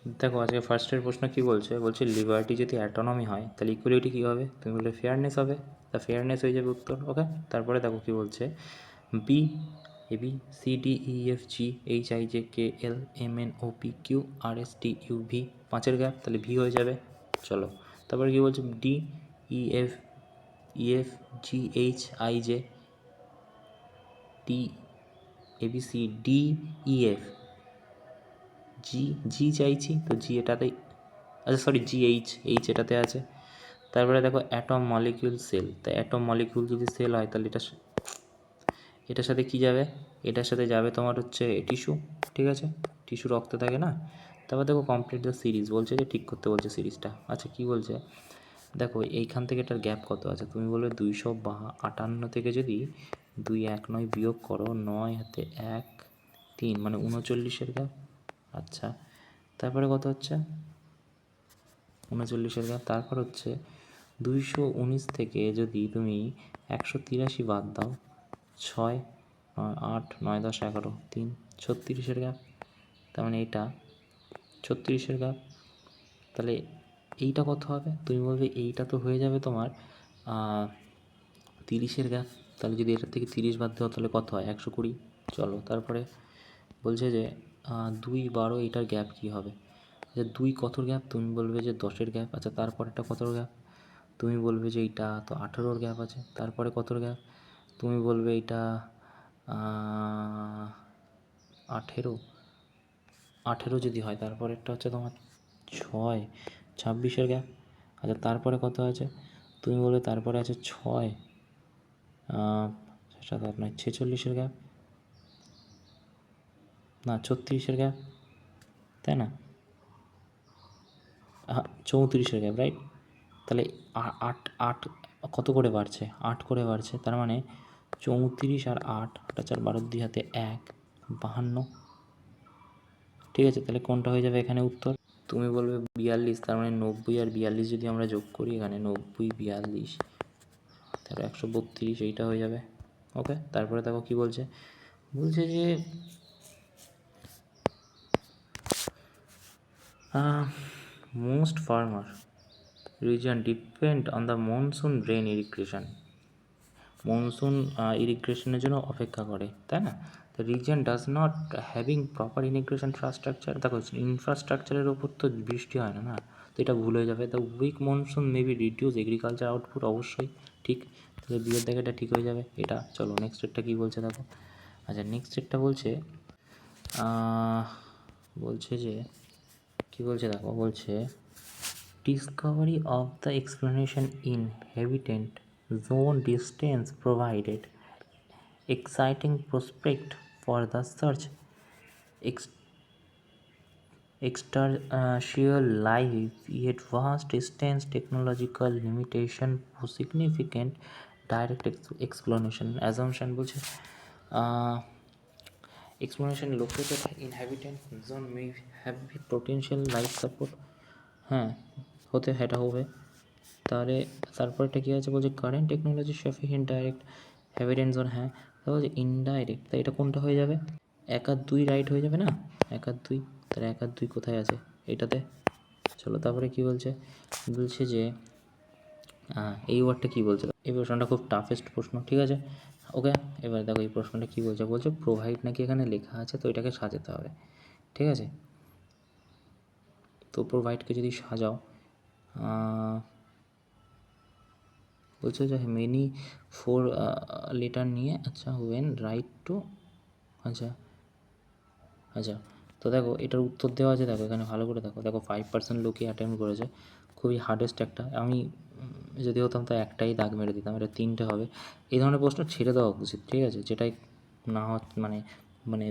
দেখো আজকে ফার্স্টের প্রশ্ন কী বলছে, বলছে লিবার্টি যদি অ্যাটনমি হয় তাহলে ইকুয়ালিটি কী হবে, তুমি বললে ফেয়ারনেস হবে, তা ফেয়ারনেস হয়ে যাবে উত্তর। ওকে, তারপরে দেখো কী বলছে, B A B C D E F G H I J K L M N O P Q R S T U V, পাঁচের গ্যাপ তাহলে ভি হয়ে যাবে। চলো তারপরে কী বলছে, D E F G H I J T A B C D E F G G চাইছি তো জি এটাতেই, আচ্ছা সরি জি এইচ এটাতে আছে। তারপরে দেখো অ্যাটম মলিকিউল সেল, তাই অ্যাটম মলিকিউল যদি সেল হয় তাহলে এটার সাথে কি যাবে, এটার সাথে যাবে তোমার হচ্ছে টিস্যু, ঠিক আছে, টিস্যু রক্তে থাকে না। তারপর দেখো কমপ্লিট দ্য সিরিজ বলছে, যে ঠিক করতে বলছে সিরিজটা। আচ্ছা কী বলছে, দেখো এইখান থেকে এটার গ্যাপ কত আছে, তুমি বলবে 258 থেকে যদি 219 বিয়োগ করো, 9 হাতে 1 3 মানে 39-এর গ্যাপ। আচ্ছা তারপরে কত হচ্ছে 39-এর গ্যাপ, তারপর হচ্ছে 219 থেকে যদি তুমি 183 বাদ দাও, 6 9 8 9 10 11 3 36-এর গ্যাপ, তার মানে এটা 36-এর গ্যাপ। তাহলে এইটা কত হবে, তুমি বলবে এইটা তো হয়ে যাবে তোমার 30-এর গ্যাপ। তাহলে যদি এটার থেকে 30 বাদ দাও তাহলে কত হয়, 120। চলো তারপরে বলছে যে 2 12 এটার গ্যাপ কী হবে, আচ্ছা 2 কতর গ্যাপ, তুমি বলবে যে 10-এর গ্যাপ। আচ্ছা তারপরেরটা কতর গ্যাপ, তুমি বলবে যে এইটা তো 18-র গ্যাপ আছে। তারপরে কতর গ্যাপ, তুমি বলবে এইটা 18 18 যদি হয় তারপরেরটা হচ্ছে তোমার 6 26-এর গ্যাপ। আচ্ছা তারপরে কত আছে, তুমি বলবে তারপরে আছে 6 7 8 9 46-এর গ্যাপ, না 36-এর গ্যাপ, তাই না, 34-এর গ্যাপ, রাইট। তাহলে 8 8 কত করে বাড়ছে, 8 করে বাড়ছে, তার মানে 34 আর 8 8 4 12 2 হাতে 1 52। ঠিক আছে, তাহলে কোনটা হয়ে যাবে এখানে উত্তর, তুমি বলবে 42, তার মানে 90 আর 42 যদি আমরা যোগ করি এখানে 90 42 তাহলে 132, এইটা হয়ে যাবে। ওকে, তারপরে দেখো কি বলছে, বলছে যে most farmer region depend on the monsoon rain irrigation, monsoon ইরিগ্রেশনের জন্য অপেক্ষা করে, তাই না। The reason does not having proper irrigation infrastructure, দেখো ইনফ্রাস্ট্রাকচারের ওপর তো বৃষ্টি হয় না, না তো এটা ভুল হয়ে যাবে। The weak monsoon may be reduce agriculture output, অবশ্যই ঠিক, তাহলে বিয়ের দেখে এটা ঠিক হয়ে যাবে এটা। চলো নেক্সট ডেটটা কী বলছে দেখো, আচ্ছা নেক্সট ডেটটা বলছে বলছে যে কী বলছে দেখো, বলছে discovery of the explanation inhabitant zone distance provided exciting prospect for the search extraterrestrial life, yet vast distance technological limitation for significant direct explanation assumption বলছে explanation located inhabitant zone may have potential life support, হ্যাঁ হতে এটা হবে। তাহলে তারপরটা কী আছে, বলছে current technology sufficient direct habitant zone, হ্যাঁ তাহলে বলছে ইনডাইরেক্ট, তাই এটা কোনটা হয়ে যাবে, 1 আর 2 রাইট হয়ে যাবে না, 1 আর 2, তাহলে 1 আর 2 কোথায় আছে, এটাতে। চলো তারপরে কি বলছে, বলছে যে এই ওয়ার্ডটা কী বলছে, এই প্রশ্নটা খুব টাফেস্ট প্রশ্ন, ঠিক আছে। ওকে, এবার দেখো এই প্রশ্নটা কী বলছে, বলছে প্রোভাইড নাকি এখানে লেখা আছে, তো এটাকে সাজাতে হবে, ঠিক আছে। তো প্রোভাইডকে যদি সাজাও, বলছে যে মেনি 4 লেটার নিয়ে, আচ্ছা ওয়েন রাইট টু, আচ্ছা আচ্ছা তো দেখো এটার উত্তর দেওয়া আছে, দেখো এখানে ভালো করে দেখো, দেখো 5% লোকই অ্যাটেম্প করেছে, খুবই হার্ডেস্ট একটা। আমি যদি হতাম তো একটাই দাগ মেরে দিতাম, এটা 3টে হবে। এই ধরনের প্রশ্ন ছেড়ে দেওয়া উচিত, ঠিক আছে, যেটাই না মানে মানে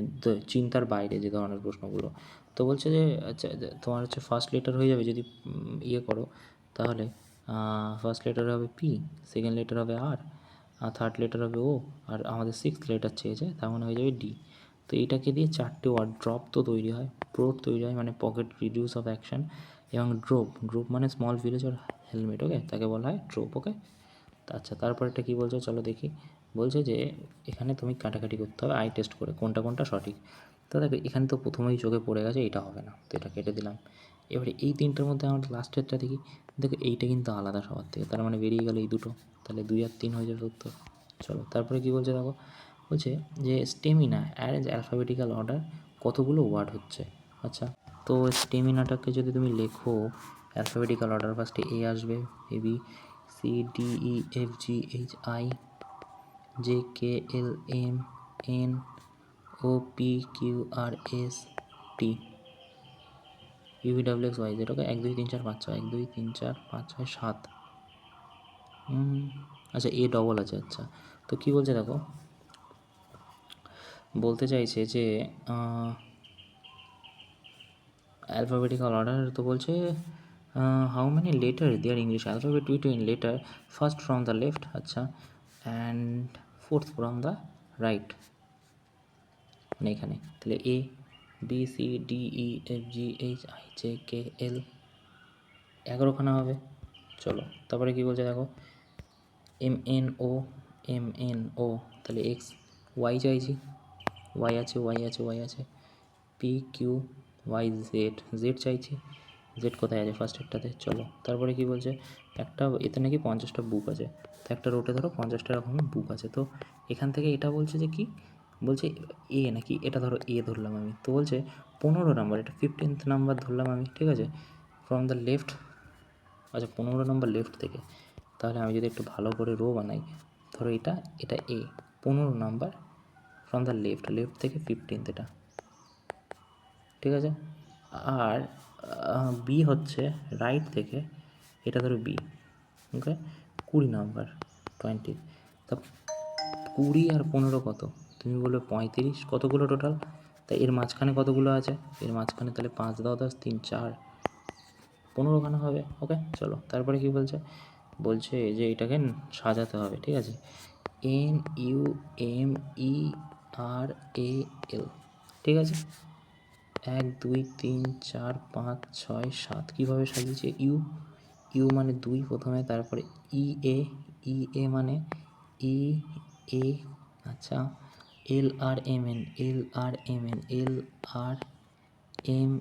চিন্তার বাইরে যে ধরনের প্রশ্নগুলো। তো বলছে যে আচ্ছা তোমার হচ্ছে ফার্স্ট লেটার হয়ে যাবে যদি ইয়ে করো, তাহলে ফার্স্ট লেটার হবে পি, সেকেন্ড লেটার হবে আর থার্ড লেটার হবে ও, আর আমাদের 6th লেটার চেয়েছে, তার মানে হয়ে যাবে ডি। তো এইটাকে দিয়ে 4টে ওয়ার্ড, ড্রপ তো তৈরি হয়, প্রোট তৈরি হয় মানে পকেট রিডিউস অফ অ্যাকশন, এবং ড্রপ মানে স্মল ভিলেজ আর হেলমেট, ওকে, তাকে বলা হয় ড্রপ, ওকে। আচ্ছা তারপরেটা কী বলছে চলো দেখি, বলছে যে এখানে তুমি কাটাকাটি করতে হবে আই টেস্ট করে কোনটা কোনটা সঠিক। তো দেখো এখানে তো প্রথমেই চোখে পড়ে গেছে, এটা হবে না, তো এটা কেটে দিলাম। এবারে এই তিনটের মধ্যে আমার লাস্টেরটা দেখি, দেখো এইটা কিন্তু আলাদা সবার থেকে, তার মানে বেরিয়ে গেল এই দুটো, তাহলে 2 আর 3 হয়ে যাবে উত্তর। চলো তারপরে কী বলছে দেখো, বলছে যে স্টেমিনা অ্যারেঞ্জ অ্যালফাবেটিক্যাল অর্ডার কতগুলো ওয়ার্ড হচ্ছে। আচ্ছা, তো স্টেমিনাটাকে যদি তুমি লেখো অ্যালফাবেটিক্যাল অর্ডার, ফার্স্টে এ আসবে, A B C D E F G H I J K L M N O P Q R S T U V W X Y Z. Okay, 1 2 3 4 5 6, 1 2 3 4 5 6 7। আচ্ছা, এ ডবল আছে। আচ্ছা, তো কী বলছে দেখো, বলতে চাইছে যে অ্যালফাবেটিক্যাল অর্ডার, তো বলছে how many letter there English alphabet between letter first from the left, আচ্ছা, and fourth from the right, মানে এখানে তাহলে A B C D E F G H I J K L 11খানা হবে। চলো তারপরে কী বলছে দেখো, এম এন ও, তাহলে এক্স, ওয়াই চাইছি, ওয়াই আছে, ওয়াই আছে, ওয়াই আছে, P Q Y Z, Z চাইছি, জেড কোথায় আছে ফার্স্টেরটাতে। চলো তারপরে কী বলছে, একটা এতে নাকি 50টা বুক আছে, তো একটা রোটে ধরো 50টা এরকম বুক আছে। তো এখান থেকে এটা বলছে যে কি বলছে, এ নাকি, এটা ধরো এ ধরলাম আমি, তো বলছে 15 নাম্বার, এটা 15th নাম্বার ধরলাম আমি, ঠিক আছে, ফ্রম দ্য লেফট। আচ্ছা, 15 নম্বর লেফট থেকে, তাহলে আমি যদি একটু ভালো করে রো বানাই, ধরো এটা এটা এ, 15 number from the left, left থেকে 15th এটা, ঠিক আছে। আর বি হচ্ছে রাইট থেকে, এটা ধরো বি, ওকে, 20 নাম্বার, 20। তা 20 আর 15 কত, তুমি বলবে 35, কতগুলো টোটাল, তা এর মাঝখানে কতগুলো আছে, এর মাঝখানে তাহলে 5 10 10 3 4 15খানা হবে। ওকে, চলো তারপরে কি বলছে, বলছে যে এটাকে সাজাতে হবে, ঠিক আছে, এন ইউ এম ই আর এ এল, ঠিক আছে, 1 2 3 4 5 6 7, কীভাবে সাজিয়েছে, ইউ, ইউ মানে 2 প্রথমে, তারপরে ই এ, ই এ মানে ই এ, আচ্ছা, এল আর এম এন, এল আর এম এন, এল আর এম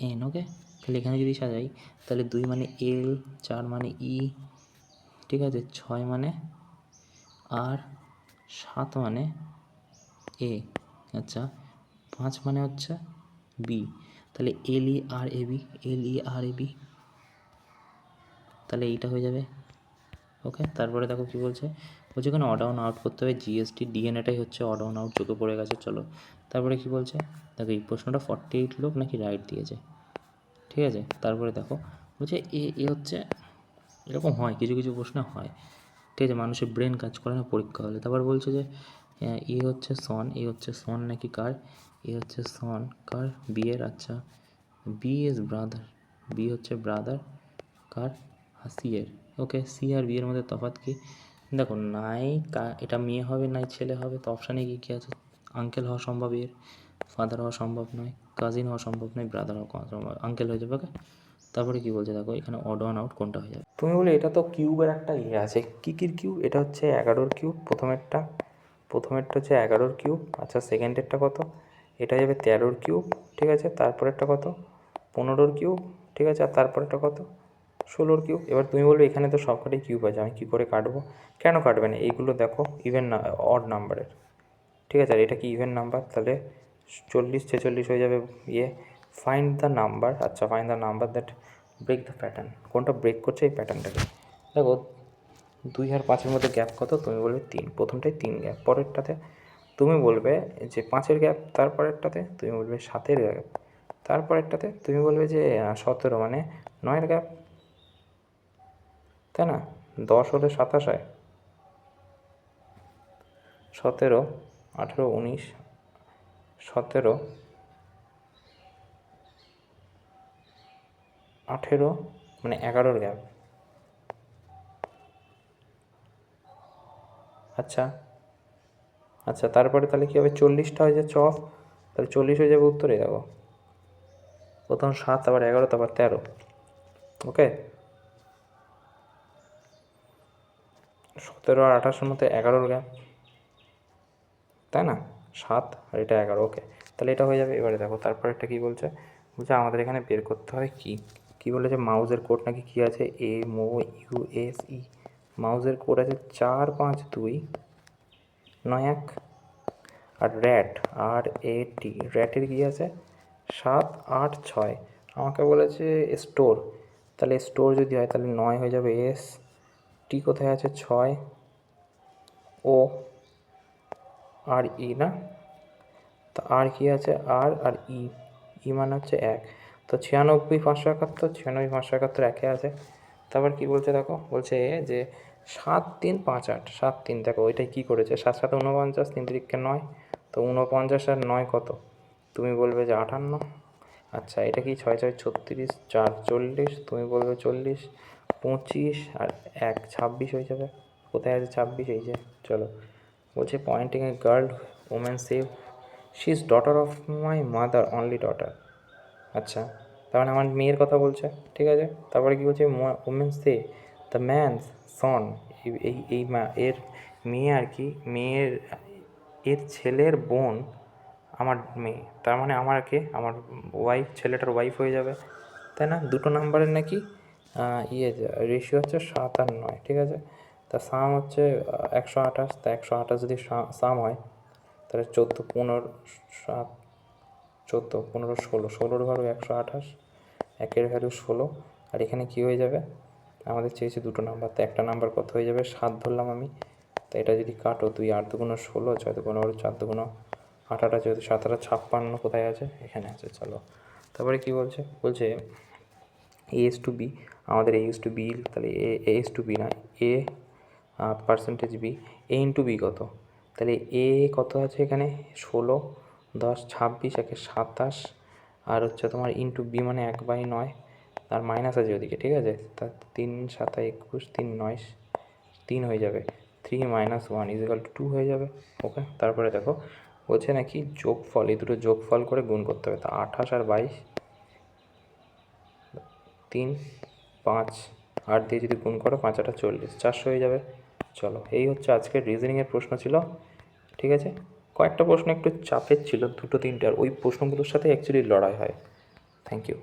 এন, ওকে, তাহলে এখানে যদি সাজাই, তাহলে 2 মানে এল, 4 মানে ই, ঠিক আছে, 6 মানে আর, 7 মানে এ, আচ্ছা, 5 মানে হচ্ছে বি, তাহলে এল ই আর A B, L E R A B, তাহলে এইটা হয়ে যাবে। ওকে, তারপরে দেখো কী বলছে, বলছে এখানে অড অন আউট করতে হবে জিএসটি, ডিএনএটাই হচ্ছে অড অন আউট, চোখে পড়ে গেছে। চলো তারপরে কী বলছে দেখো, এই প্রশ্নটা 48 লোক নাকি রাইট দিয়েছে, ঠিক আছে। তারপরে দেখো বলছে এ এ হচ্ছে, এরকম হয় কিছু কিছু প্রশ্ন হয়, ঠিক আছে, মানুষের ব্রেন কাজ করে না পরীক্ষা হলে। তারপর বলছে যে এ হচ্ছে সন, এ হচ্ছে সন নাকি কার, এ হচ্ছে সন কার, বি এর, আচ্ছা, বি ইজ ব্রাদার, বি হচ্ছে ব্রাদার কার, সি এর। ওকে, সি আর বি এর মধ্যে তফাৎ কি, দেখো নাই এটা মেয়ে হবে নাই ছেলে হবে, তো অপশানে কী কী আছে, আঙ্কেল হওয়া সম্ভব, এর ফাদার হওয়া সম্ভব নয়, কাজিন হওয়া সম্ভব নয়, ব্রাদার হওয়া সম্ভব, আঙ্কেল হয়ে যাবে। ওকে, তারপরে কী বলছে দেখো, এখানে অড অন আউট কোনটা হয়ে যাবে, তুমি বলে এটা তো কিউবের একটা ইয়ে আছে, কী কী কিউব, এটা হচ্ছে 11 কিউব, প্রথমেরটা হচ্ছে 11 কিউব, আচ্ছা, সেকেন্ডেরটা কত, এটা যাবে 13 কিউব, ঠিক আছে, তারপরেরটা কত 15 কিউব, ঠিক আছে, আর তারপরেরটা কত 16 কিউব। এবার তুমি বলবে এখানে তো সবকটাই কিউব আছে, আমি কী করে কাটবো, কেন কাটবে না, এইগুলো দেখো ইভেন না অড নাম্বারের, ঠিক আছে, আর এটা কি ইভেন নাম্বার, তাহলে 40 46 হয়ে যাবে ইয়ে। ফাইন্ড দ্য নাম্বার, আচ্ছা, find the number that break the pattern, কোনটা ব্রেক করছে এই প্যাটার্নটাকে। দেখো 2 আর 5-এর মধ্যে গ্যাপ কত, তুমি বলবে 3, প্রথমটায় 3 গ্যাপ, পরেরটাতে তুমি বলবে যে 5-এর গ্যাপ, তারপরেরটাতে তুমি বলবে 7-এর গ্যাপ, তারপরেরটাতে তুমি বলবে যে 17 মানে 9-এর গ্যাপ, তাই না, 10 হলে 27 হয়, 17 18 19 17 18 মানে 11-র গ্যাপ, আচ্ছা, আচ্ছা, তারপরে তাহলে কী হবে, 40টা হয়ে যাচ্ছে অফ, তাহলে 40 হয়ে যাবে উত্তরে। দেখো প্রথম 7, তারপর 11, তারপর 13, ওকে, 17 আর 28-এর মধ্যে 11-র গ্যাপ, তাই না, 7 আর এটা 11, ওকে, তাহলে এটা হয়ে যাবে। এবারে দেখো তারপর একটা কী বলছে, বলছে আমাদের এখানে বের করতে হয় কী বলেছে, মাউসের কোড নাকি কী আছে, MOUSE, মাউসের কোড আছে 45291, আর RAT, র্যাটের কী আছে 786। আমাকে বলেছে স্টোর, তাহলে স্টোর যদি হয় তাহলে 9 হয়ে যাবে, টি কোথায় আছে 6, ও আর ই না, তা আর কি আছে আর ই মানে হচ্ছে 1, তো 96,571, 96,571 একে আছে। তারপর কী বলছে দেখো, বলছে যে 7358, 73, দেখো ওইটাই কী করেছে, 7 7 49, 3 3 9, তো 49 আর 9 কত, তুমি বলবে যে 58। আচ্ছা এটা কি 6 6 36, 4 40, তুমি বলবে 40, 25 আর 1 26 হয়ে যাবে। কোথায় আছে 26, এই যে, চলো। বলছে pointing a girl, women said, she is daughter of my mother, only daughter. আচ্ছা তার মানে আমার মেয়ের কথা বলছে, ঠিক আছে। তারপরে কী বলছে, ওমেন সে দ্য ম্যানস সন, এই এর মেয়ে আর কি, এর ছেলের বোন আমার মেয়ে, তার মানে আমার ওয়াইফ, ছেলেটার ওয়াইফ হয়ে যাবে, তাই না। দুটো নাম্বারের নাকি রেশিও হচ্ছে 7 আর 9, ঠিক আছে। তা সাম হচ্ছে 128, তা 128 যদি সাম হয় তাহলে 14 15 7, 14 15 16, 16 ভ্যালু 128, একের ভ্যালু 16, আর এখানে কী হয়ে যাবে, আমাদের চেয়েছে দুটো নাম্বার, তো একটা নাম্বার কত হয়ে যাবে 7 ধরলাম আমি। তো এটা যদি কাটো, 2 8 2 16, 6 2 12, 4 2 8 8 যেহেতু 7 8 56, কোথায় আছে, এখানে আছে, চলো। তারপরে কী বলছে, বলছে AS to B, আমাদের AS to B, তাহলে AS to B না, A percentage B, A into B কত, তাহলে A কত আছে এখানে 16, 10 26, একে 27, আর হচ্ছে তোমার ইন্টু B মানে 1/9, আর মাইনাস আছে ওদিকে, ঠিক আছে। তা 3 7 21, 3 9 3 হয়ে যাবে, 3 - 1 = 2 হয়ে যাবে, ওকে। তারপরে দেখো বলছে নাকি যোগফল, এই দুটো যোগফল করে গুণ করতে হবে, তা 28 আর 22, 3 5 8 দিয়ে যদি গুণ করো, 5 8 40, 400 হয়ে যাবে। চলো, এই হচ্ছে আজকের রিজনিংয়ের প্রশ্ন ছিল, ঠিক আছে। কয়েকটা প্রশ্ন একটু চাপের ছিল, 2 3টে, আর ওই প্রশ্নগুলোর সাথে অ্যাকচুয়ালি লড়াই হয়। Thank you.